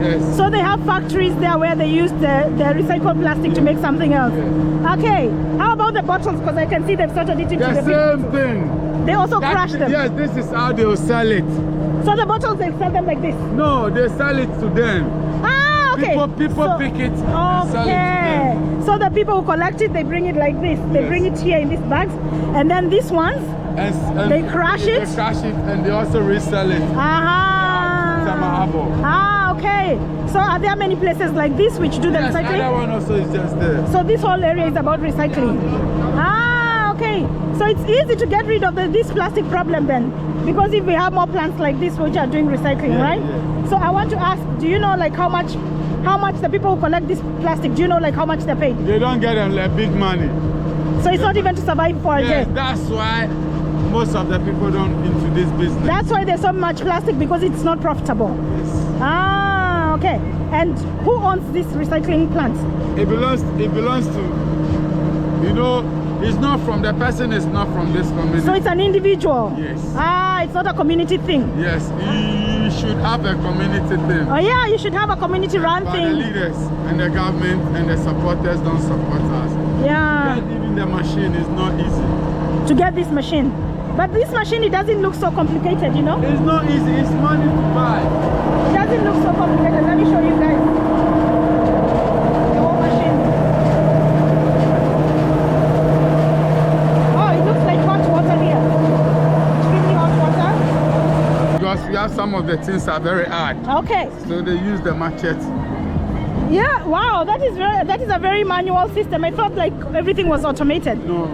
Yes. So they have factories there where they use the recycled plastic to make something else? Yes. Okay. How about the bottles? Because I can see they've sorted it into the same thing. They also crush them? Yes, this is how they'll sell it. So the bottles, they sell them like this? No, they sell it to them. Okay. People pick it and sell it to them. So the people who collect it, they bring it like this. They bring it here in these bags. And then these ones, and they crush it? They crush it and they also resell it. Okay. So are there many places like this which do the recycling? Another one also is just there. So this whole area is about recycling? Okay. So it's easy to get rid of this plastic problem then? Because if we have more plants like this which are doing recycling, right? Yeah. So I want to ask, do you know like how much the people who collect this plastic, do you know like how much they're paid? They don't get them like big money. So it's not even to survive for a day? That's why most of the people don't into this business. That's why there's so much plastic, because it's not profitable? Yes. Okay. And who owns this recycling plant? It belongs to, you know, it's not from the person, it's not from this community. So it's an individual? Yes. It's not a community thing? Yes, you should have a community thing. Oh yeah, you should have a community run thing. The leaders and the government and the supporters don't support us. Yeah. Even the machine is not easy. To get this machine. But this machine, it doesn't look so complicated, you know? It's not easy, it's money to buy. It doesn't look so complicated. Let me show you guys. The whole machine. Oh, it looks like hot water here. Extremely hot water. Because we have some of the things are very hard. Okay. So they use the machete. Yeah, wow, that is a very manual system. I thought like everything was automated. No.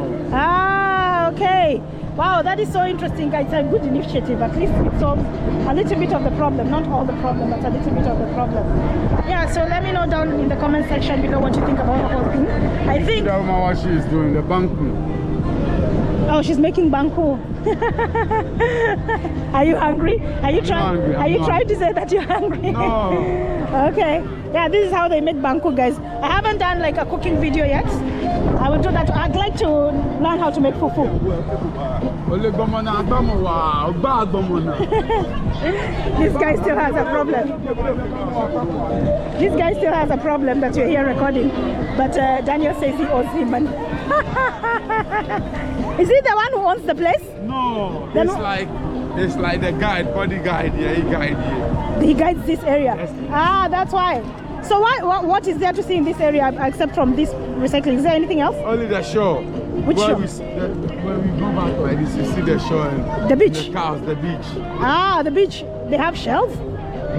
Okay. Wow, that is so interesting. It's a good initiative. At least it solves a little bit of the problem. Not all the problem, but a little bit of the problem. Yeah, so let me know down in the comment section below what you think about the whole thing. I think... That woman, what she is doing, the banku. Oh, she's making banku. Are you hungry? Are you trying to say that you're hungry? No. Okay. Yeah, this is how they make banku, guys. I haven't done like a cooking video yet. I will do that. I'd like to learn how to make fufu. This guy still has a problem. This guy still has a problem that you're here recording. But Daniel says he owes him money. Is he the one who owns the place? No, it's like the guide, body guide. Yeah, he guides here. He guides this area. Yes. Ah, that's why. So what is there to see in this area except from this recycling? Is there anything else? Only the shore. Which shore? When we go back like this, you see the shore and The beach? the cows, the beach. Ah, the beach. They have shells?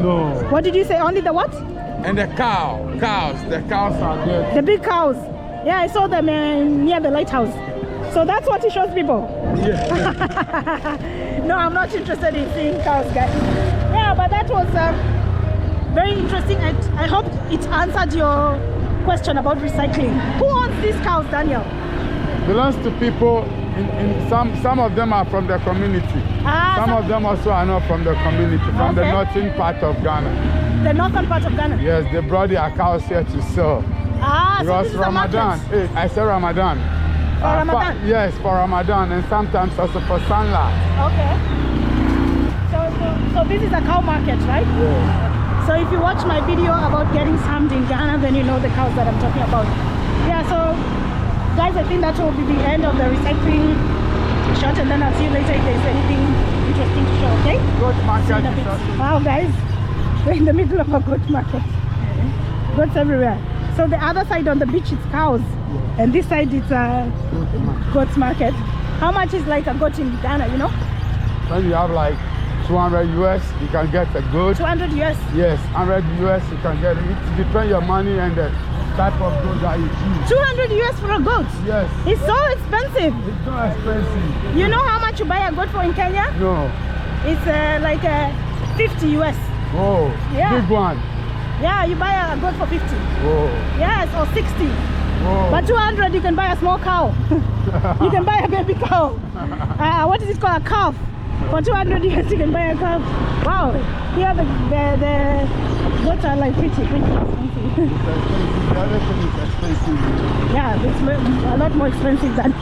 No. What did you say? Only the what? And the cows are there. The big cows. Yeah, I saw them near the lighthouse. So that's what he shows people. Yeah. No, I'm not interested in seeing cows, guys. Yeah, but that was very interesting. I hope it answered your question about recycling. Who owns these cows, Daniel? Belongs to people. Some of them are from the community. Some of them also are not from the community, from the northern part of Ghana. The northern part of Ghana? Yes, they brought their cows here to sell. So Because this is a Ramadan. market. I say Ramadan. For Ramadan? Yes, for Ramadan and sometimes also for Sanla. Okay. So this is a cow market, right? Yeah. So if you watch my video about getting slammed in Ghana, then you know the cows that I'm talking about. Yeah, so guys, I think that will be the end of the recycling shot, and then I'll see you later if there's anything interesting to show, okay? Goat market. Wow, guys, we're in the middle of a goat market. Goats everywhere. So the other side on the beach is cows, and this side is a goats market. How much is like a goat in Ghana, you know? When you have like 200 US, you can get a goat. 200 US? Yes, 100 US, you can get it. It depends your money and the type of goat that you choose. 200 US for a goat? Yes. It's so expensive. It's so expensive. You know how much you buy a goat for in Kenya? No. It's like 50 US. Oh, Yeah. big one. Yeah, you buy a goat for 50. Oh. Yes, or 60. Oh. But 200 you can buy a small cow. You can buy a baby cow. What is it called? A calf. For 200 US you can buy a calf. Wow. Here the goats are like pretty expensive. The other thing is expensive. Yeah, it's a lot more expensive than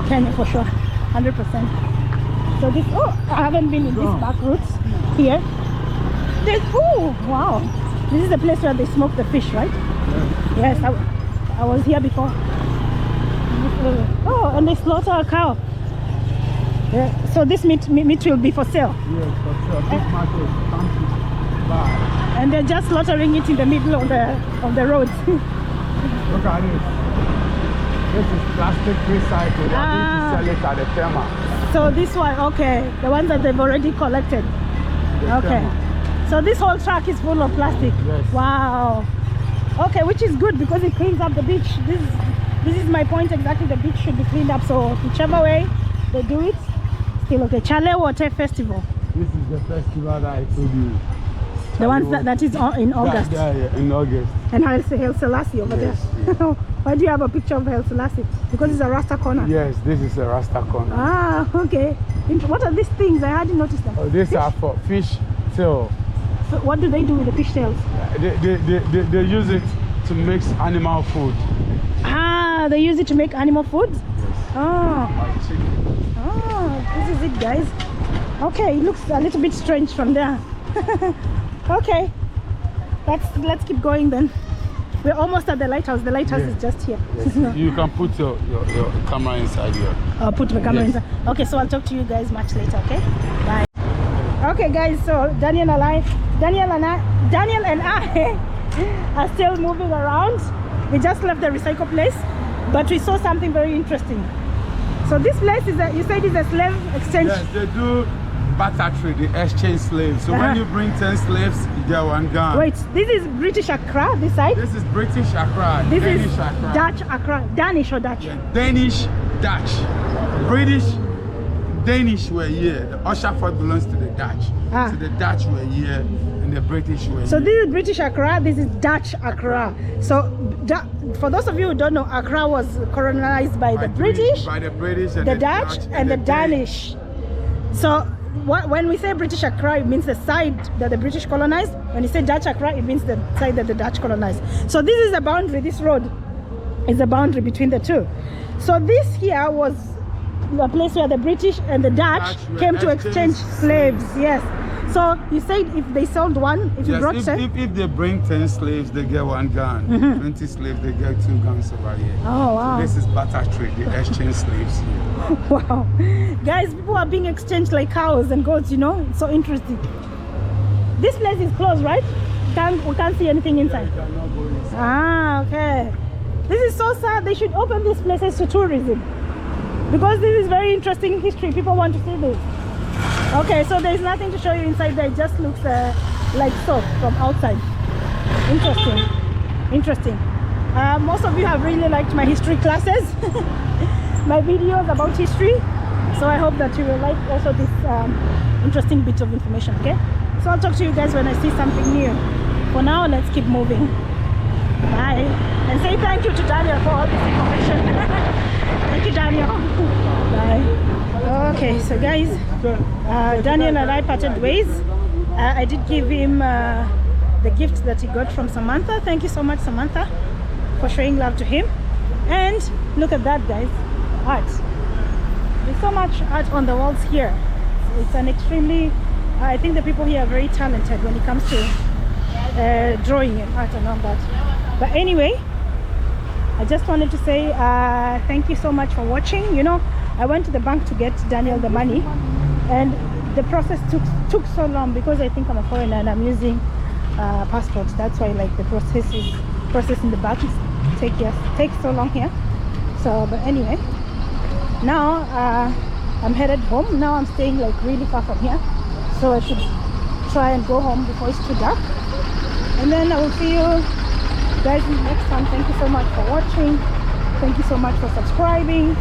Kenya for sure. 100%. So this, I haven't been in these back routes here. Wow. This is the place where they smoke the fish, right? Yeah. Yes, I was here before. Oh, and they slaughter a cow. Yeah. So this meat will be for sale. Yes, for sure. Big market, country, bar. And they're just slaughtering it in the middle of the road. Look at this. This is plastic recycled. They are going to sell it at the Tema. So this one, okay, the ones that they've already collected. Okay. So this whole truck is full of plastic. Yes. Wow. Okay, which is good because it cleans up the beach. This is my point exactly. The beach should be cleaned up. So whichever way they do it, still okay. Chale Water Festival. This is the festival that I told you. The one that is in August. Yeah, in August. And Haile Selassie over there. Why do you have a picture of Haile Selassie? Because it's a Rasta corner. Yes, this is a Rasta corner. Ah, okay. What are these things? I hadn't noticed them. Oh, these are for fish tail. So what do they do with the fish tails? They use it to mix animal food. Ah, they use it to make animal food? Yes. This is it, guys. Okay, it looks a little bit strange from there. Okay, let's keep going then. We're almost at the lighthouse. The lighthouse is just here. Yes. You can put your camera inside here. I'll put my camera inside. Okay, so I'll talk to you guys much later, okay? Bye. Okay guys, so Daniel and I are still moving around. We just left the recycle place, but we saw something very interesting. So this place is you said is a slave exchange. Yes, they do barter trade, they exchange slaves. So when you bring 10 slaves, you get one gun. Wait, this is British Accra, this side? This is British Accra. This Danish is Accra. Dutch Accra. Danish or Dutch? Yeah, Danish, Dutch. Danish were here. The Usherford belongs to the Dutch. So the Dutch were here and the British were here. So this is British Accra, this is Dutch Accra. So for those of you who don't know, Accra was colonized by the British, and the Dutch and the Danish. So when we say British Accra, it means the side that the British colonized. When you say Dutch Accra, it means the side that the Dutch colonized. So this is a boundary, this road is a boundary between the two. So this here was a place where the British and the Dutch came to exchange slaves. Yes. So you said if they sold one, if you brought if they bring 10 slaves, they get 1 gun. 20 slaves, they get 2 guns over here. Oh wow. So this is barter trade. They exchange slaves here. Wow. Guys, people are being exchanged like cows and goats, you know? It's so interesting. This place is closed, right? We can't see anything inside. Ah, okay. This is so sad. They should open these places to tourism. Because this is very interesting history. People want to see this. Okay, so there's nothing to show you inside there. It just looks like so from outside. Interesting. Interesting. Most of you have really liked my history classes. My videos about history. So I hope that you will like also this interesting bit of information, okay? So I'll talk to you guys when I see something new. For now, let's keep moving. Bye. And say thank you to Daniel for all this information. Thank you, Daniel. Bye. Okay, so guys, Daniel and I parted ways. I did give him the gift that he got from Samantha. Thank you so much, Samantha, for showing love to him. And look at that, guys, art. There's so much art on the walls here. It's an extremely, I think the people here are very talented when it comes to drawing and art and all that. But anyway, I just wanted to say thank you so much for watching. You know, I went to the bank to get Daniel the money, and the process took so long because I think I'm a foreigner and I'm using passport. That's why like the process in the bank takes so long here. So but anyway, now I'm headed home. Now I'm staying like really far from here, so I should try and go home before it's too dark, and then I will see you guys next time. Thank you so much for watching. Thank you so much for subscribing.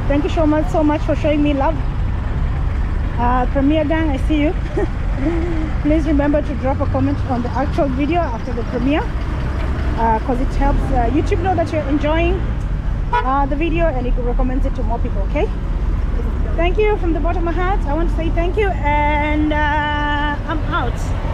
Thank you so much for showing me love. Premiere gang, I see you. Please remember to drop a comment on the actual video after the premiere, because it helps YouTube know that you're enjoying the video and it recommends it to more people. Okay, thank you from the bottom of my heart. I want to say thank you, and I'm out.